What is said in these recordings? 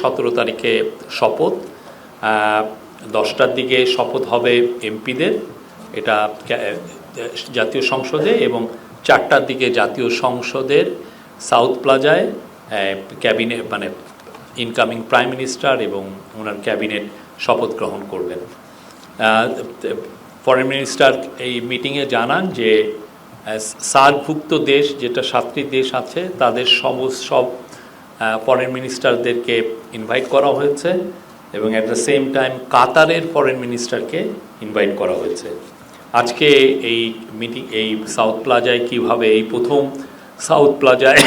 17 তারিখে শপথ, 10টার দিকে শপথ হবে এমপিদের, এটা জাতীয় সংসদে, এবং 4টার দিকে জাতীয় সংসদের সাউথ প্লাজায় ক্যাবিনেট মানে ইনকামিং প্রাইম মিনিস্টার এবং ওনার ক্যাবিনেট শপথ গ্রহণ করবেন। ফরেন মিনিস্টার এই মিটিংয়ে জানান যে সার্কভুক্ত দেশ যেটা 7টি দেশ আছে তাদের সব ফরেন মিনিস্টারদেরকে ইনভাইট করা হয়েছে, এবং অ্যাট দ্য সেম টাইম কাতারের ফরেন মিনিস্টারকে ইনভাইট করা হয়েছে। আজকে এই মিটিং এই সাউথ প্লাজায় কিভাবে এই প্রথম সাউথ প্লাজায়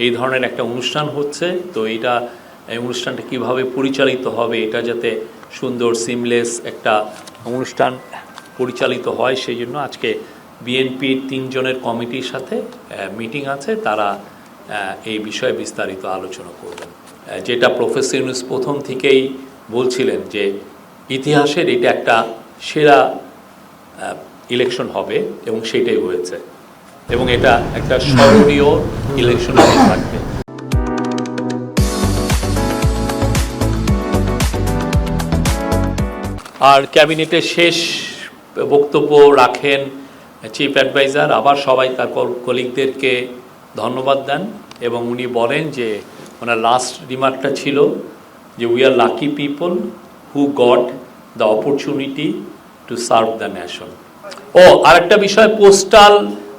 এই ধরনের একটা অনুষ্ঠান হচ্ছে, তো এই অনুষ্ঠানটা কিভাবে পরিচালিত হবে, এটা যাতে সুন্দর সিমলেস একটা অনুষ্ঠান পরিচালিত হয়, সেই জন্য আজকে বিএনপির 3 জনের কমিটির সাথে মিটিং আছে, তারা এই বিষয়ে বিস্তারিত আলোচনা করবেন। যেটা প্রফেসর ইউনূস প্রথম থেকেই বলছিলেন যে ইতিহাসের এটা একটা সেরা ইলেকশন হবে, এবং সেটাই হয়েছে, এবং এটা একটা স্মরণীয় ইলেকশন থাকবে। আর ক্যাবিনেটের শেষ বক্তব্য রাখেন চিফ অ্যাডভাইজার, আবার সবাই তার কলিগদেরকে ধন্যবাদ দেন, এবং উনি বলেন যে ওনার লাস্ট রিমার্কটা ছিল যে we are lucky people who got the opportunity to serve the nation. আরেকটা বিষয়, পোস্টাল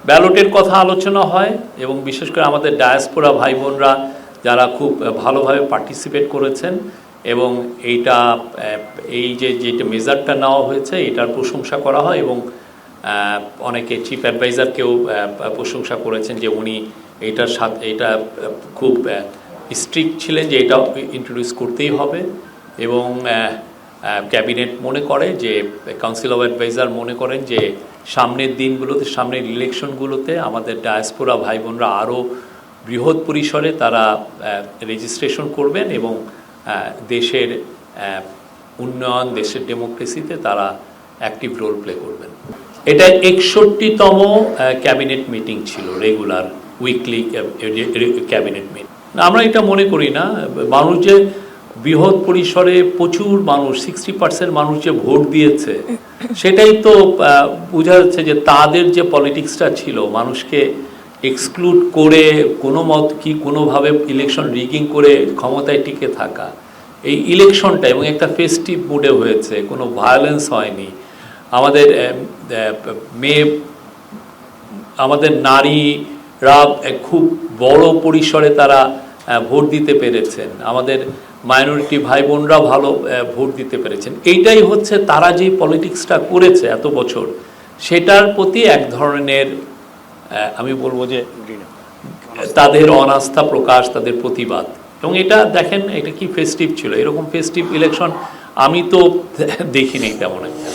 ব্যালটের কথা আলোচনা হয়, এবং বিশেষ করে আমাদের ডায়াসপোরা ভাই বোনরা যারা খুব ভালোভাবে পার্টিসিপেট করেছেন, এবং যেটা মেজারটা নেওয়া হয়েছে এটার প্রশংসা করা হয়, এবং অনেকে চিফ অ্যাডভাইজারকেও প্রশংসা করেছেন যে উনি এটা খুব স্ট্রিক্ট ছিলেন যে এটা ইন্ট্রোডিউস করতেই হবে, এবং ক্যাবিনেট মনে করে যে কাউন্সিল অফ অ্যাডভাইজার মনে করেন যে সামনের দিনগুলোতে, সামনের ইলেকশনগুলোতে আমাদের ডায়াসপোরা ভাই বোনরা আরও বৃহৎ পরিসরে তারা রেজিস্ট্রেশন করবেন, এবং দেশের উন্নয়ন, দেশের ডেমোক্রেসিতে তারা অ্যাক্টিভ রোল প্লে করবেন। এটা 61তম ক্যাবিনেট মিটিং ছিল, রেগুলার উইকলি ক্যাবিনেট মিটিং। আমরা এটা মনে করি না, মানুষ যে বৃহৎ পরিসরে প্রচুর মানুষ 60% মানুষ যে ভোট দিয়েছে, সেটাই তো বোঝা যাচ্ছে যে তাদের যে পলিটিক্সটা ছিল, মানুষকে এক্সক্লুড করে কোনোভাবে ইলেকশন রিগিং করে ক্ষমতায় টিকে থাকা, এই ইলেকশনটা এবং একটা ফেস্টিভ মুডে হয়েছে, কোনো ভায়োলেন্স হয়নি। আমাদের নারীরা খুব বড় পরিসরে তারা ভোট দিতে পেরেছেন, আমাদের মাইনরিটি ভাই বোনরা ভালো ভোট দিতে পেরেছেন। এইটাই হচ্ছে তারা যে পলিটিক্সটা করেছে এত বছর, সেটার প্রতি এক ধরনের আমি বলবো যে তাদের অনাস্থা প্রকাশ, তাদের প্রতিবাদ। এবং এটা দেখেন, এটা কি ফেস্টিভ ছিল, এরকম ফেস্টিভ ইলেকশন আমি তো দেখিনি তেমন একটা।